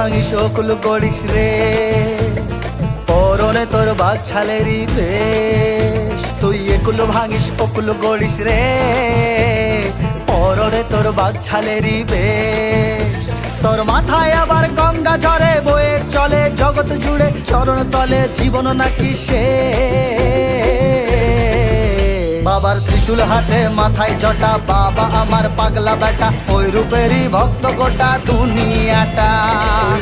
ভাঙিস অকুল গড়িস রে, পরনে তোর বাঘ ছালেরই বেশ। তুই একুল ভাঙিস অকুল গড়িস রে, পরনে তোর বাঘ ছালেরই বেশ। তোর মাথায় আবার গঙ্গা ঝরে বয়ে চলে জগৎ জুড়ে, চরণ তলে জীবন নাকি শেষ। বাবার ত্রিশূল হাতে মাথায় জটা, বাবা আমার পাগলা বেটা, ওই রূপেরই ভক্ত গোটা দুনিয়াটা।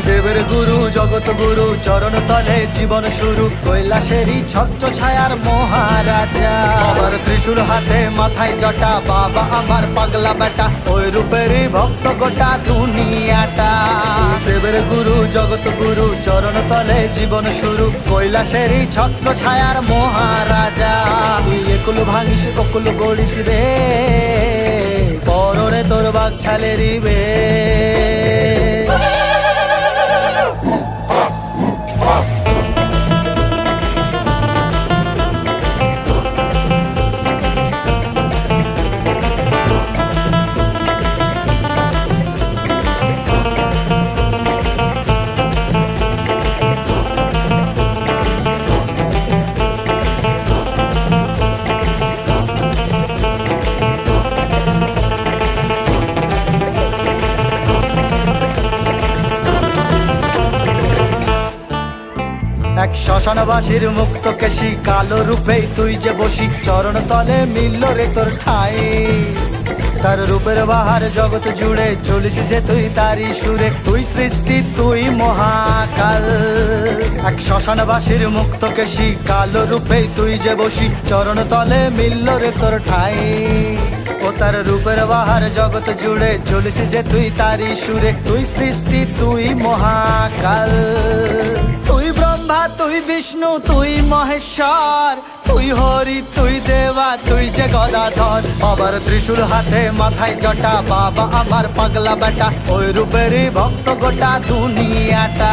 দেবের গুরু জগৎ গুরু, চরণ তলে জীবন শুরু, কৈলাসেরই ছত্র ছায়ার মহারাজা। বাবার ত্রিশূল হাতে মাথায় জটা, বাবা আমার পাগলা বেটা, ওই রূপেরই ভক্ত গোটা দুনিয়াটা। দেবের গুরু জগৎ গুরু, চরণ তলে জীবন শুরু, কৈলাসেরই ছত্র ছায়ার মহারাজা। তুই একুল ভাঙিস অকুল গড়িস রে, পরনে তোর বাঘ ছালেরই বেশ। এক শ্মশানবাসীর মুক্ত কেশি, কালো রূপেই তুই যে বসি, চরণ তলে মিলল রে তোর ঠাই। তার রূপের বাহার জগৎ জুড়ে, চলিস যে তুই তারি সুরে, তুই সৃষ্টি তুই মহাকাল। এক শ্মশানবাসীর মুক্ত কেশি, কালো রূপেই তুই যে বসি, চরণ তলে মিলল রে তোর ঠাই। ও তার রূপের বাহার জগৎ জুড়ে, চলিস যে তুই তারি সুরে, তুই সৃষ্টি তুই মহাকাল। তুই ব্রহ্মা তুই বিষ্ণু তুই মহেশ্বর, তুই হরি তুই দেবা তুই যে গদাধর। বাবার ত্রিশূল হাতে মাথায় জটা, বাবা আমার পাগলা বেটা, ওই রূপেরই ভক্ত গোটা দুনিয়াটা।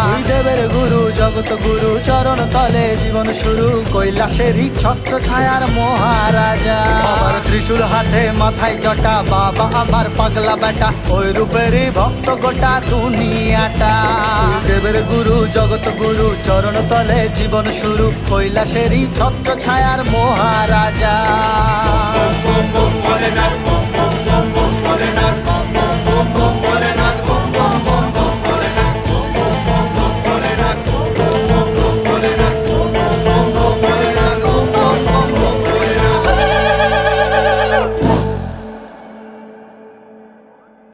তুই দেবের গুরু জগৎ গুরু, চরণ তলে জীবন শুরু, কৈলাসেরই ছত্র ছায়ার মহারাজা। বাবার ত্রিশূল হাতে মাথায় জটা, বাবা আমার পাগলা বেটা, ওই রূপেরই ভক্ত গোটা দুনিয়াটা। দেবের গুরু জগৎ গুরু, চরণ তলে জীবন শুরু, কৈলাসেরই ছত্র ছায়ার মহারাজা।